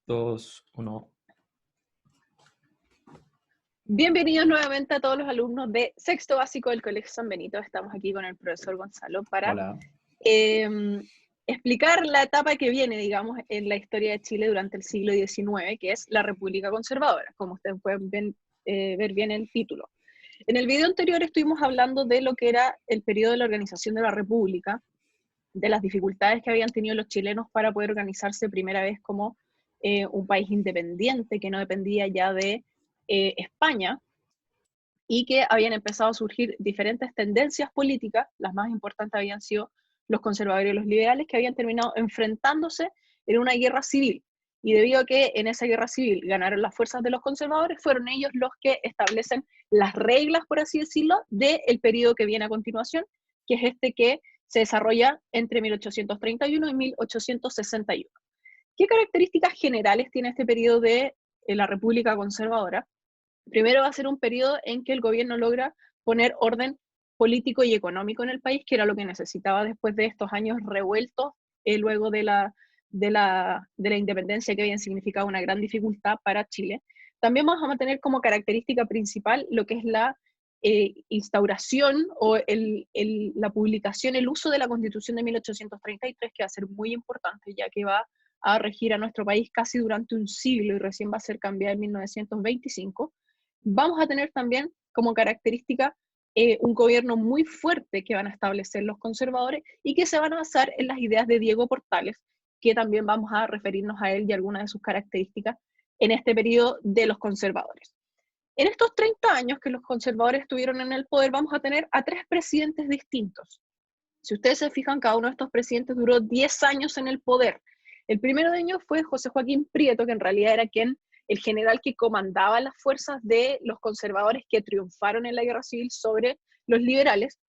Dos, uno. Bienvenidos nuevamente a todos los alumnos de sexto básico del Colegio San Benito. Estamos aquí con el profesor Gonzalo para Hola. explicar la etapa que viene, digamos, en la historia de Chile durante el siglo XIX, que es la República Conservadora, como ustedes pueden ver bien el título. En el video anterior estuvimos hablando de lo que era el periodo de la organización de la República, de las dificultades que habían tenido los chilenos para poder organizarse primera vez como un país independiente, que no dependía ya de España, y que habían empezado a surgir diferentes tendencias políticas. Las más importantes habían sido los conservadores y los liberales, que habían terminado enfrentándose en una guerra civil. Y debido a que en esa guerra civil ganaron las fuerzas de los conservadores, fueron ellos los que establecen las reglas, por así decirlo, del periodo que viene a continuación, que es este que se desarrolla entre 1831 y 1861. ¿Qué características generales tiene este periodo de la República Conservadora? Primero va a ser un periodo en que el gobierno logra poner orden político y económico en el país, que era lo que necesitaba después de estos años revueltos, luego de la independencia, que habían significado una gran dificultad para Chile. También vamos a mantener como característica principal lo que es la instauración o la publicación, el uso de la Constitución de 1833, que va a ser muy importante, ya que va a regir a nuestro país casi durante un siglo y recién va a ser cambiada en 1925. Vamos a tener también como característica un gobierno muy fuerte que van a establecer los conservadores y que se van a basar en las ideas de Diego Portales, que también vamos a referirnos a él y algunas de sus características en este periodo de los conservadores. En estos 30 años que los conservadores estuvieron en el poder, vamos a tener a 3 presidentes distintos. Si ustedes se fijan, cada uno de estos presidentes duró 10 años en el poder. El primero de ellos fue José Joaquín Prieto, que en realidad era el general que comandaba las fuerzas de los conservadores que triunfaron en la guerra civil sobre los liberales.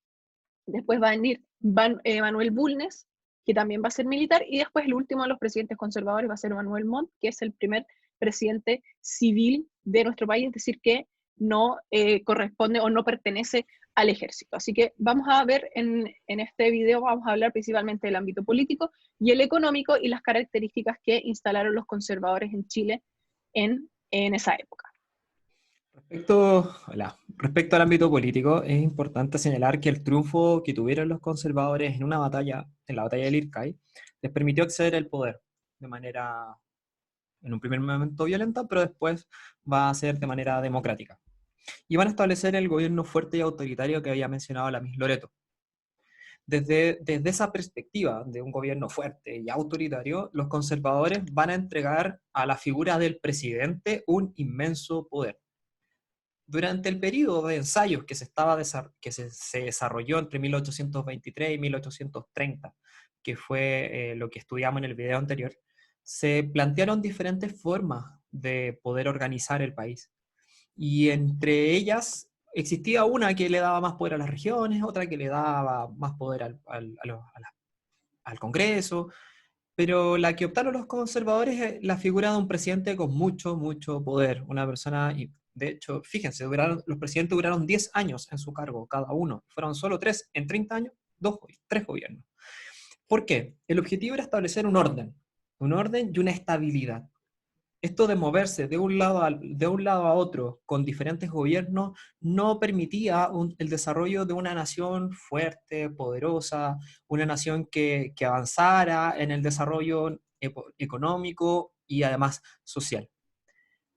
Después va a venir Manuel Bulnes, que también va a ser militar, y después el último de los presidentes conservadores va a ser Manuel Montt, que es el primer presidente civil de nuestro país, es decir, que no corresponde o no pertenece al ejército. Así que vamos a ver en este video, vamos a hablar principalmente del ámbito político y el económico y las características que instalaron los conservadores en Chile en esa época. Respecto al ámbito político, es importante señalar que el triunfo que tuvieron los conservadores en una batalla, en la batalla del Ircay, les permitió acceder al poder de manera, en un primer momento violenta, pero después va a ser de manera democrática. Y van a establecer el gobierno fuerte y autoritario que había mencionado la Miss Loreto. Desde esa perspectiva de un gobierno fuerte y autoritario, los conservadores van a entregar a la figura del presidente un inmenso poder. Durante el periodo de ensayos que se desarrolló entre 1823 y 1830, que fue lo que estudiamos en el video anterior, se plantearon diferentes formas de poder organizar el país. Y entre ellas existía una que le daba más poder a las regiones, otra que le daba más poder al Congreso, pero la que optaron los conservadores es la figura de un presidente con mucho, mucho poder, una persona, y de hecho, fíjense, los presidentes duraron 10 años en su cargo, cada uno, fueron solo 3, en 30 años, 3 gobiernos. ¿Por qué? El objetivo era establecer un orden y una estabilidad. Esto de moverse de un lado a otro con diferentes gobiernos no permitía el desarrollo de una nación fuerte, poderosa, una nación que avanzara en el desarrollo económico y además social.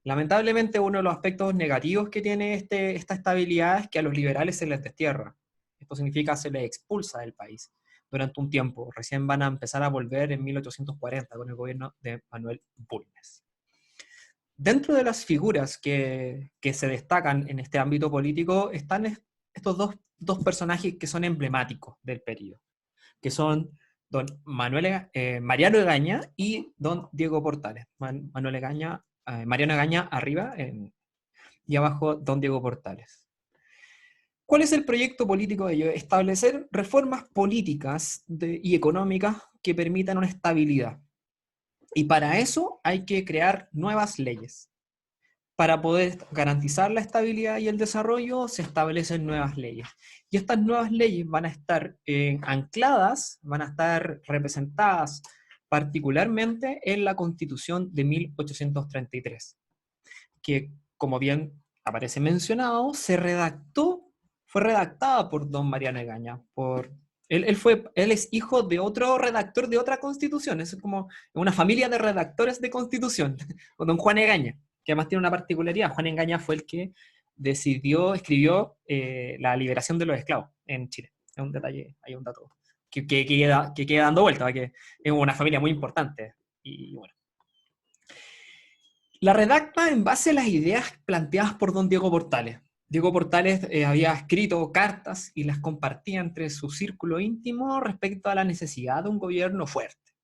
Lamentablemente, uno de los aspectos negativos que tiene esta estabilidad es que a los liberales se les destierra. Esto significa se les expulsa del país durante un tiempo. Recién van a empezar a volver en 1840 con el gobierno de Manuel Bulnes. Dentro de las figuras que se destacan en este ámbito político están estos dos personajes que son emblemáticos del periodo, que son don Mariano Egaña y don Diego Portales. Mariano Egaña arriba y abajo don Diego Portales. ¿Cuál es el proyecto político de ellos? Establecer reformas políticas y económicas que permitan una estabilidad. Y para eso hay que crear nuevas leyes. Para poder garantizar la estabilidad y el desarrollo, se establecen nuevas leyes. Y estas nuevas leyes van a estar ancladas, van a estar representadas particularmente en la Constitución de 1833, que, como bien aparece mencionado, fue redactada por don Mariano Egaña. Él es hijo de otro redactor de otra constitución, es como una familia de redactores de constitución, con don Juan Egaña, que además tiene una particularidad. Juan Egaña fue el que escribió la liberación de los esclavos en Chile. Es un detalle, hay un dato que queda dando vuelta, que es una familia muy importante. Y bueno, la redacta en base a las ideas planteadas por don Diego Portales. Diego Portales había escrito cartas y las compartía entre su círculo íntimo respecto a la necesidad de un gobierno fuerte.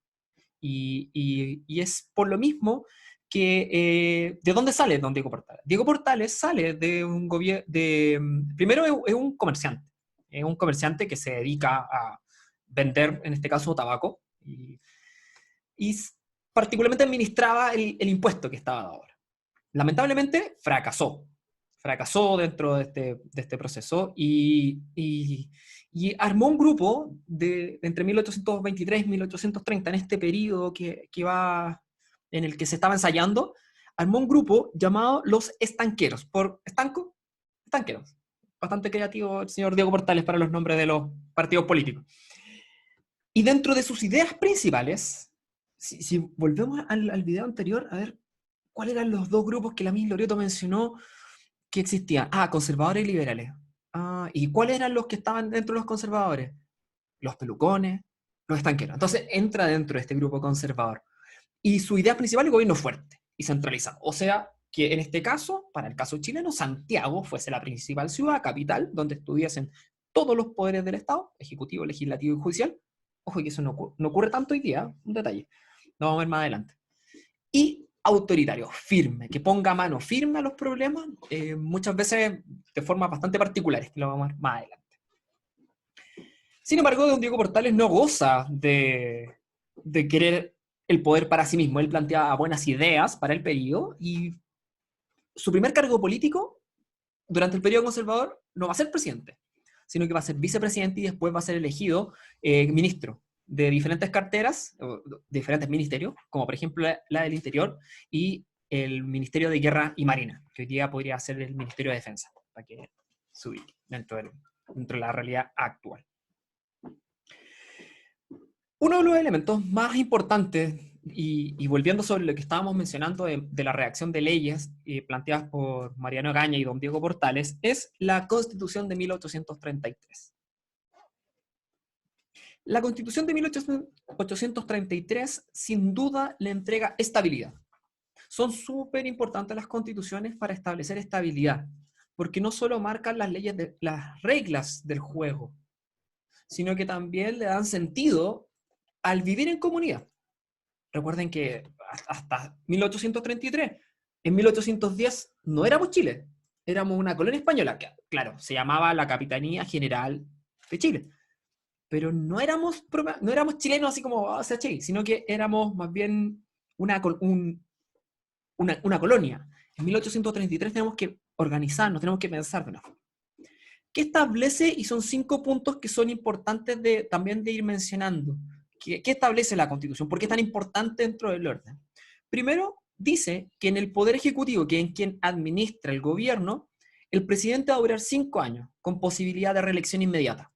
Y es por lo mismo que... ¿de dónde sale don Diego Portales? Diego Portales sale de un gobierno... Primero es un comerciante. Es un comerciante que se dedica a vender, en este caso, tabaco. Y particularmente administraba el impuesto que estaba dado ahora. Lamentablemente fracasó dentro de este proceso y armó un grupo entre 1823 y 1830, en este periodo en el que se estaba ensayando, armó un grupo llamado Los Estanqueros, por estanco, estanqueros. Bastante creativo el señor Diego Portales para los nombres de los partidos políticos. Y dentro de sus ideas principales, si volvemos al video anterior, a ver, ¿cuáles eran los dos grupos que la misma Loreto mencionó que existían? Conservadores y liberales. ¿Y cuáles eran los que estaban dentro de los conservadores? Los pelucones, los estanqueros. Entonces entra dentro de este grupo conservador. Y su idea principal es el gobierno fuerte y centralizado. O sea, que en este caso, para el caso chileno, Santiago fuese la principal ciudad, capital, donde estuviesen todos los poderes del Estado, ejecutivo, legislativo y judicial. Ojo, que eso no ocurre tanto hoy día, un detalle. Lo vamos a ver más adelante. Y autoritario, firme, que ponga mano firme a los problemas, muchas veces de formas bastante particulares, que lo vamos a ver más adelante. Sin embargo, don Diego Portales no goza de querer el poder para sí mismo. Él plantea buenas ideas para el periodo y su primer cargo político durante el periodo conservador no va a ser presidente, sino que va a ser vicepresidente y después va a ser elegido ministro de diferentes carteras, de diferentes ministerios, como por ejemplo la del Interior y el Ministerio de Guerra y Marina, que hoy día podría ser el Ministerio de Defensa, para que se ubique dentro de la realidad actual. Uno de los elementos más importantes, y volviendo sobre lo que estábamos mencionando de la redacción de leyes planteadas por Mariano Egaña y don Diego Portales, es la Constitución de 1833. La Constitución de 1833 sin duda le entrega estabilidad. Son súper importantes las constituciones para establecer estabilidad, porque no solo marcan las reglas del juego, sino que también le dan sentido al vivir en comunidad. Recuerden que hasta 1833, en 1810 no éramos Chile, éramos una colonia española, que claro, se llamaba la Capitanía General de Chile, pero no éramos chilenos así como Chile, sino que éramos más bien una colonia. En 1833 tenemos que organizarnos, tenemos que pensar de una forma. ¿Qué establece? Y son 5 puntos que son importantes también de ir mencionando. ¿Qué establece la Constitución? ¿Por qué es tan importante dentro del orden? Primero, dice que en el Poder Ejecutivo, que es quien administra el gobierno, el presidente va a durar 5 años, con posibilidad de reelección inmediata.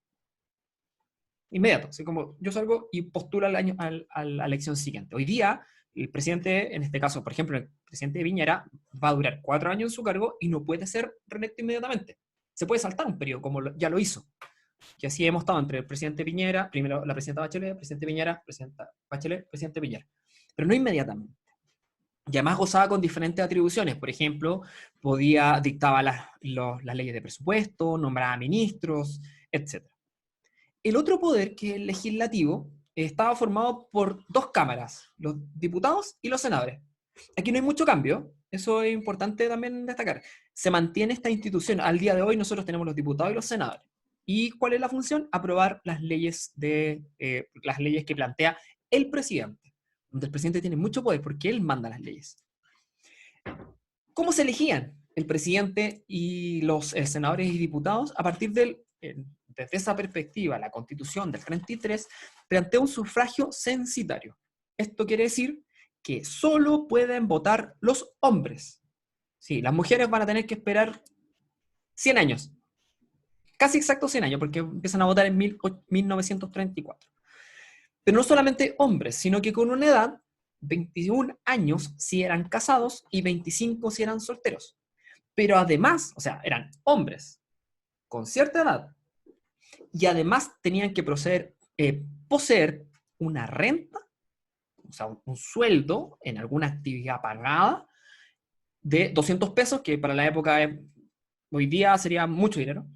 Inmediato, así como yo salgo y postulo a la elección siguiente. Hoy día, el presidente, en este caso, por ejemplo, el presidente Piñera, va a durar 4 años en su cargo y no puede ser reelecto inmediatamente. Se puede saltar un periodo, como ya lo hizo. Que así hemos estado entre el presidente Piñera, primero la presidenta Bachelet, presidente Piñera, presidenta Bachelet, presidente Piñera. Pero no inmediatamente. Y además gozaba con diferentes atribuciones. Por ejemplo, dictaba las leyes de presupuesto, nombraba ministros, etc. El otro poder, que es el legislativo, estaba formado por 2 cámaras, los diputados y los senadores. Aquí no hay mucho cambio, eso es importante también destacar. Se mantiene esta institución. Al día de hoy nosotros tenemos los diputados y los senadores. ¿Y cuál es la función? Aprobar las leyes que plantea el presidente, donde el presidente tiene mucho poder porque él manda las leyes. ¿Cómo se elegían el presidente y los senadores y diputados? A partir desde esa perspectiva, la Constitución del 33 plantea un sufragio censitario. Esto quiere decir que solo pueden votar los hombres. Sí, las mujeres van a tener que esperar 100 años, casi exactos 100 años, porque empiezan a votar en 1934. Pero no solamente hombres, sino que con una edad, 21 años si eran casados y 25 si eran solteros. Pero además, o sea, eran hombres con cierta edad y además tenían que poseer una renta, o sea, un sueldo en alguna actividad pagada de 200 pesos, que para la época hoy día sería mucho dinero,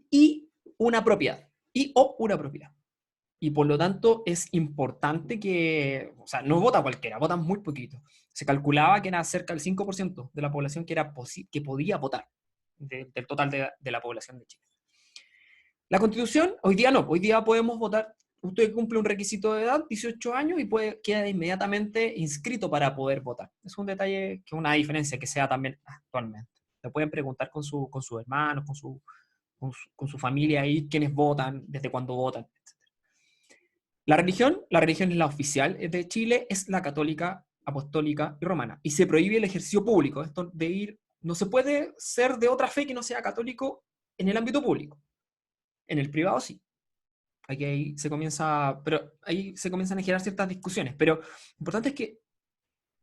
y una propiedad, o una propiedad. Y por lo tanto es importante que, o sea, no vota cualquiera, votan muy poquito. Se calculaba que era cerca del 5% de la población que podía votar, del total de la población de Chile. La Constitución, hoy día no, hoy día podemos votar, usted cumple un requisito de edad, 18 años, y queda inmediatamente inscrito para poder votar. Es un detalle que es una diferencia que sea también actualmente. Le pueden preguntar con sus hermanos, con su familia ahí, quiénes votan, desde cuándo votan, etc. La religión es la oficial de Chile, es la católica, apostólica y romana. Y se prohíbe el ejercicio público, esto de ir, no se puede ser de otra fe que no sea católico en el ámbito público. En el privado sí. Pero ahí se comienzan a generar ciertas discusiones. Pero lo importante es que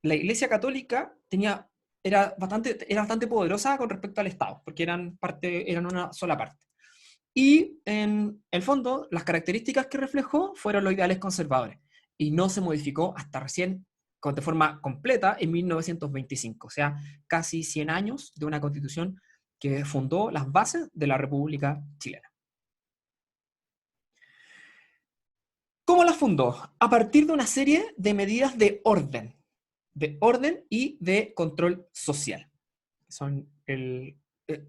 la Iglesia Católica era bastante poderosa con respecto al Estado, porque eran una sola parte. Y en el fondo, las características que reflejó fueron los ideales conservadores. Y no se modificó hasta recién, de forma completa, en 1925. O sea, casi 100 años de una constitución que fundó las bases de la República Chilena. ¿Cómo la fundó? A partir de una serie de medidas de orden y de control social.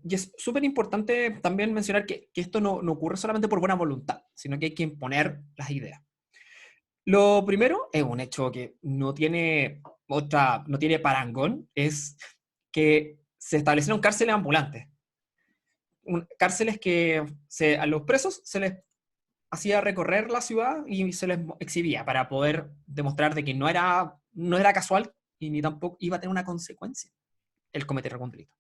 Y es súper importante también mencionar que esto no ocurre solamente por buena voluntad, sino que hay que imponer las ideas. Lo primero es un hecho que no tiene parangón, es que se establecieron cárceles ambulantes. Cárceles que a los presos se les hacía recorrer la ciudad y se les exhibía para poder demostrar de que no era casual y ni tampoco iba a tener una consecuencia el cometer algún delito.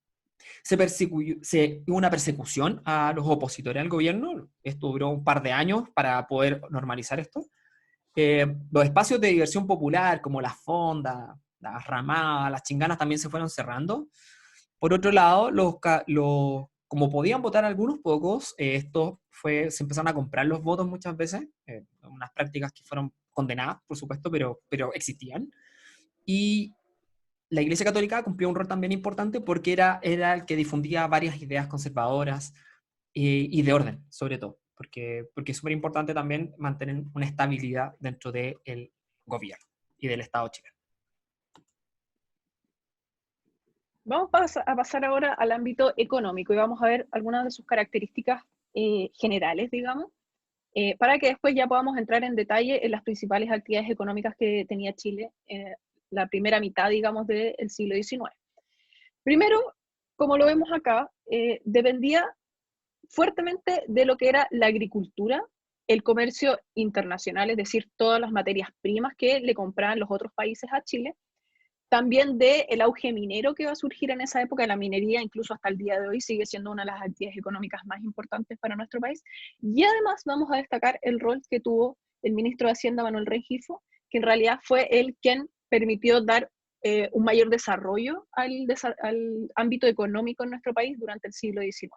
Hubo una persecución a los opositores al gobierno, esto duró un par de años para poder normalizar esto. Los espacios de diversión popular, como las fondas, las ramadas, las chinganas, también se fueron cerrando. Por otro lado, como podían votar algunos pocos, se empezaron a comprar los votos muchas veces, unas prácticas que fueron condenadas, por supuesto, pero existían. Y la Iglesia Católica cumplió un rol también importante porque era el que difundía varias ideas conservadoras y de orden, sobre todo, porque es súper importante también mantener una estabilidad dentro del gobierno y del Estado chileno. Vamos a pasar ahora al ámbito económico y vamos a ver algunas de sus características generales, digamos, para que después ya podamos entrar en detalle en las principales actividades económicas que tenía Chile la primera mitad, digamos, del siglo XIX. Primero, como lo vemos acá, dependía fuertemente de lo que era la agricultura, el comercio internacional, es decir, todas las materias primas que le compraban los otros países a Chile, también del auge minero que va a surgir en esa época. La minería, incluso hasta el día de hoy, sigue siendo una de las actividades económicas más importantes para nuestro país. Y además vamos a destacar el rol que tuvo el ministro de Hacienda, Manuel Rengifo, que en realidad fue él quien permitió dar un mayor desarrollo al ámbito económico en nuestro país durante el siglo XIX.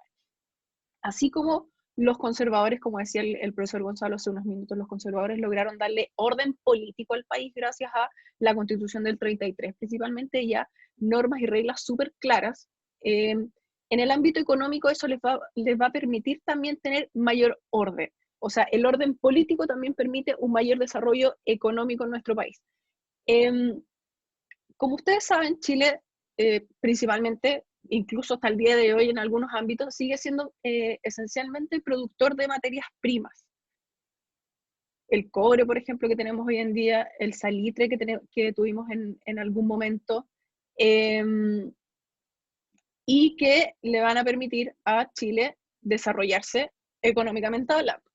Así como los conservadores, como decía el profesor Gonzalo hace unos minutos, los conservadores lograron darle orden político al país gracias a la Constitución del 33, principalmente ya normas y reglas súper claras. En el ámbito económico eso les va a permitir también tener mayor orden. O sea, el orden político también permite un mayor desarrollo económico en nuestro país. Como ustedes saben, Chile principalmente, incluso hasta el día de hoy en algunos ámbitos, sigue siendo esencialmente productor de materias primas. El cobre, por ejemplo, que tenemos hoy en día, el salitre que tuvimos en algún momento, y que le van a permitir a Chile desarrollarse económicamente hablando.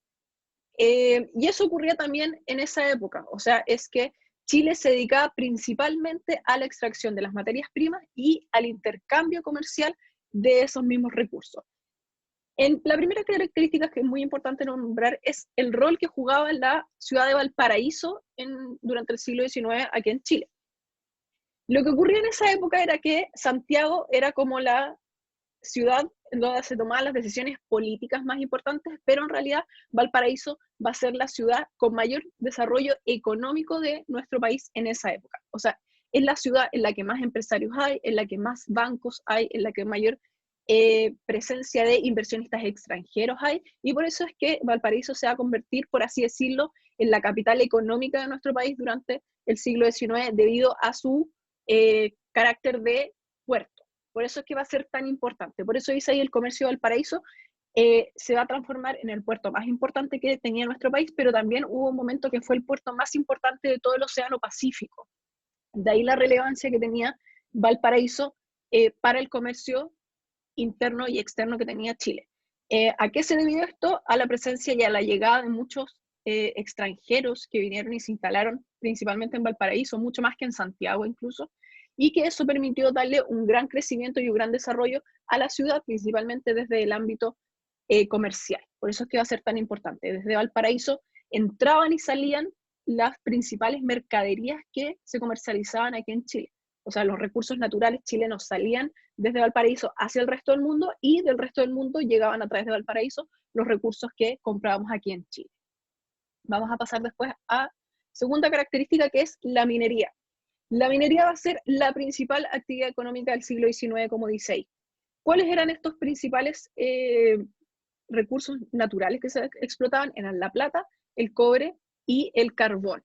Y eso ocurría también en esa época, o sea, es que Chile se dedicaba principalmente a la extracción de las materias primas y al intercambio comercial de esos mismos recursos. La primera característica que es muy importante nombrar es el rol que jugaba la ciudad de Valparaíso durante el siglo XIX aquí en Chile. Lo que ocurría en esa época era que Santiago era como la ciudad en donde se tomaban las decisiones políticas más importantes, pero en realidad Valparaíso va a ser la ciudad con mayor desarrollo económico de nuestro país en esa época. O sea, es la ciudad en la que más empresarios hay, en la que más bancos hay, en la que mayor presencia de inversionistas extranjeros hay, y por eso es que Valparaíso se va a convertir, por así decirlo, en la capital económica de nuestro país durante el siglo XIX debido a su carácter de puerto. Por eso es que va a ser tan importante. Por eso dice ahí el comercio de Valparaíso se va a transformar en el puerto más importante que tenía nuestro país, pero también hubo un momento que fue el puerto más importante de todo el Océano Pacífico. De ahí la relevancia que tenía Valparaíso para el comercio interno y externo que tenía Chile. ¿A qué se debió esto? A la presencia y a la llegada de muchos extranjeros que vinieron y se instalaron principalmente en Valparaíso, mucho más que en Santiago incluso, y que eso permitió darle un gran crecimiento y un gran desarrollo a la ciudad, principalmente desde el ámbito comercial. Por eso es que va a ser tan importante. Desde Valparaíso entraban y salían las principales mercaderías que se comercializaban aquí en Chile. O sea, los recursos naturales chilenos salían desde Valparaíso hacia el resto del mundo y del resto del mundo llegaban a través de Valparaíso los recursos que comprábamos aquí en Chile. Vamos a pasar después a segunda característica, que es la minería. La minería va a ser la principal actividad económica del siglo XIX, como dice ahí. ¿Cuáles eran estos principales recursos naturales que se explotaban? Eran la plata, el cobre y el carbón.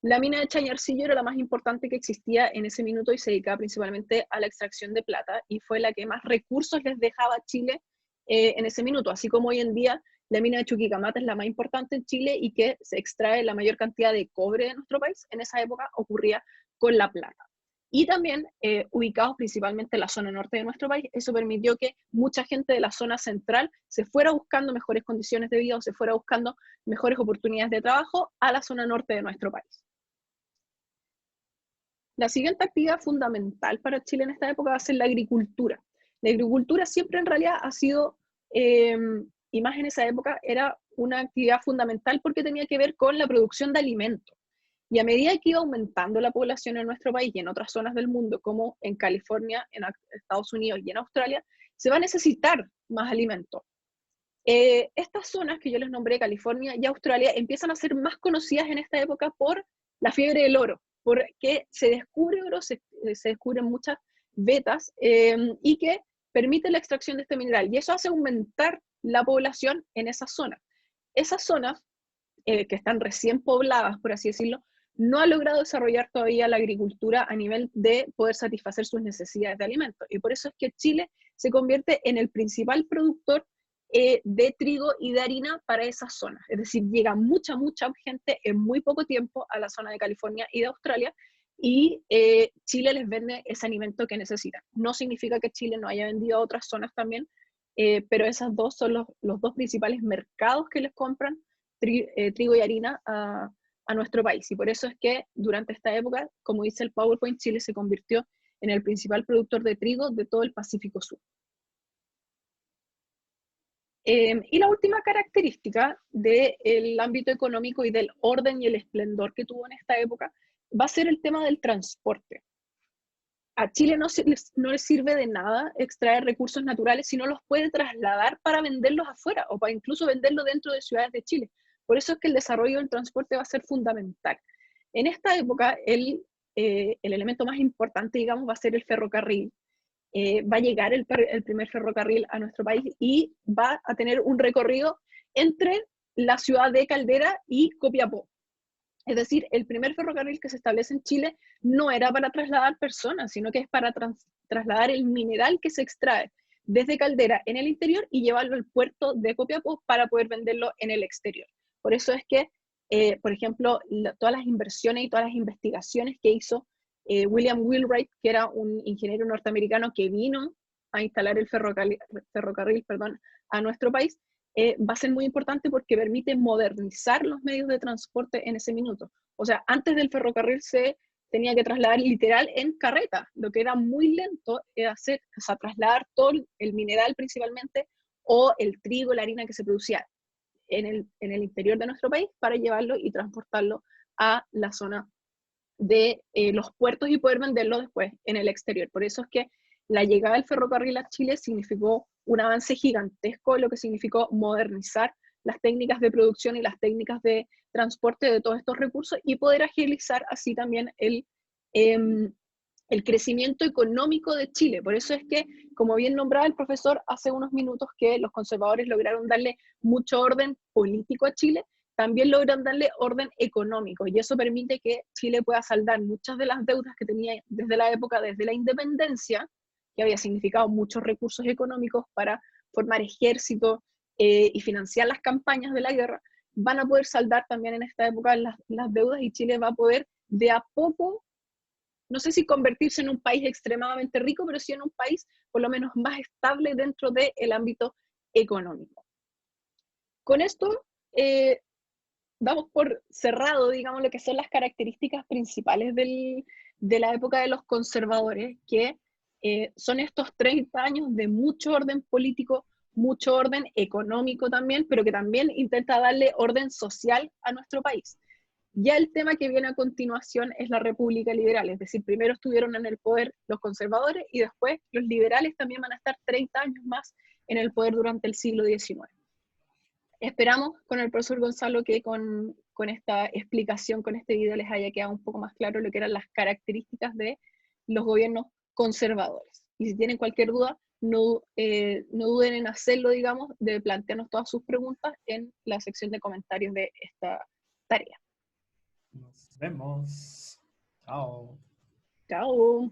La mina de Chañarcillo era la más importante que existía en ese minuto y se dedicaba principalmente a la extracción de plata y fue la que más recursos les dejaba a Chile en ese minuto, así como hoy en día la mina de Chuquicamata es la más importante en Chile y que se extrae la mayor cantidad de cobre de nuestro país. En esa época ocurría con la plata. Y también ubicados principalmente en la zona norte de nuestro país, eso permitió que mucha gente de la zona central se fuera buscando mejores condiciones de vida o se fuera buscando mejores oportunidades de trabajo a la zona norte de nuestro país. La siguiente actividad fundamental para Chile en esta época va a ser la agricultura. La agricultura siempre en realidad ha sido, y más en esa época, era una actividad fundamental porque tenía que ver con la producción de alimentos. Y a medida que iba aumentando la población en nuestro país y en otras zonas del mundo, como en California, en Estados Unidos y en Australia, se va a necesitar más alimentos. Estas zonas que yo les nombré, California y Australia, empiezan a ser más conocidas en esta época por la fiebre del oro, porque se descubre oro, se descubren muchas vetas y que permite la extracción de este mineral. Y eso hace aumentar la población en esas zonas. Esas zonas, que están recién pobladas, por así decirlo, no ha logrado desarrollar todavía la agricultura a nivel de poder satisfacer sus necesidades de alimentos. Y por eso es que Chile se convierte en el principal productor de trigo y de harina para esas zonas. Es decir, llega mucha gente en muy poco tiempo a la zona de California y de Australia y Chile les vende ese alimento que necesitan. No significa que Chile no haya vendido a otras zonas también, pero esos dos son los dos principales mercados que les compran trigo y harina a nuestro país. Y por eso es que durante esta época, como dice el PowerPoint, Chile se convirtió en el principal productor de trigo de todo el Pacífico Sur. Y la última característica del ámbito económico y del orden y el esplendor que tuvo en esta época va a ser el tema del transporte. A Chile no le sirve de nada extraer recursos naturales si no los puede trasladar para venderlos afuera o para incluso venderlos dentro de ciudades de Chile. Por eso es que el desarrollo del transporte va a ser fundamental. En esta época, el elemento más importante, digamos, va a ser el ferrocarril. Va a llegar el primer ferrocarril a nuestro país y va a tener un recorrido entre la ciudad de Caldera y Copiapó. Es decir, el primer ferrocarril que se establece en Chile no era para trasladar personas, sino que es para trasladar el mineral que se extrae desde Caldera en el interior y llevarlo al puerto de Copiapó para poder venderlo en el exterior. Por eso es que, por ejemplo, todas las inversiones y todas las investigaciones que hizo William Wheelwright, que era un ingeniero norteamericano que vino a instalar el ferrocarril a nuestro país, va a ser muy importante porque permite modernizar los medios de transporte en ese minuto. O sea, antes del ferrocarril se tenía que trasladar literal en carreta, lo que era muy lento era hacer, o sea, trasladar todo el mineral principalmente, o el trigo, la harina que se producía en el interior de nuestro país para llevarlo y transportarlo a la zona de los puertos y poder venderlo después en el exterior. Por eso es que la llegada del ferrocarril a Chile significó un avance gigantesco, lo que significó modernizar las técnicas de producción y las técnicas de transporte de todos estos recursos y poder agilizar así también el crecimiento económico de Chile. Por eso es que, como bien nombraba el profesor hace unos minutos, que los conservadores lograron darle mucho orden político a Chile, también logran darle orden económico, y eso permite que Chile pueda saldar muchas de las deudas que tenía desde la época, desde la independencia, que había significado muchos recursos económicos para formar ejército y financiar las campañas de la guerra. Van a poder saldar también en esta época las deudas, y Chile va a poder de a poco, no sé si convertirse en un país extremadamente rico, pero sí en un país por lo menos más estable dentro del ámbito económico. Con esto damos por cerrado, digamos, lo que son las características principales de la época de los conservadores, que son estos 30 años de mucho orden político, mucho orden económico también, pero que también intenta darle orden social a nuestro país. Ya el tema que viene a continuación es la República Liberal, es decir, primero estuvieron en el poder los conservadores y después los liberales también van a estar 30 años más en el poder durante el siglo XIX. Esperamos con el profesor Gonzalo que con esta explicación, con este video, les haya quedado un poco más claro lo que eran las características de los gobiernos conservadores. Y si tienen cualquier duda, no duden en hacerlo, digamos, de plantearnos todas sus preguntas en la sección de comentarios de esta tarea. Nos vemos. Chao. Chao.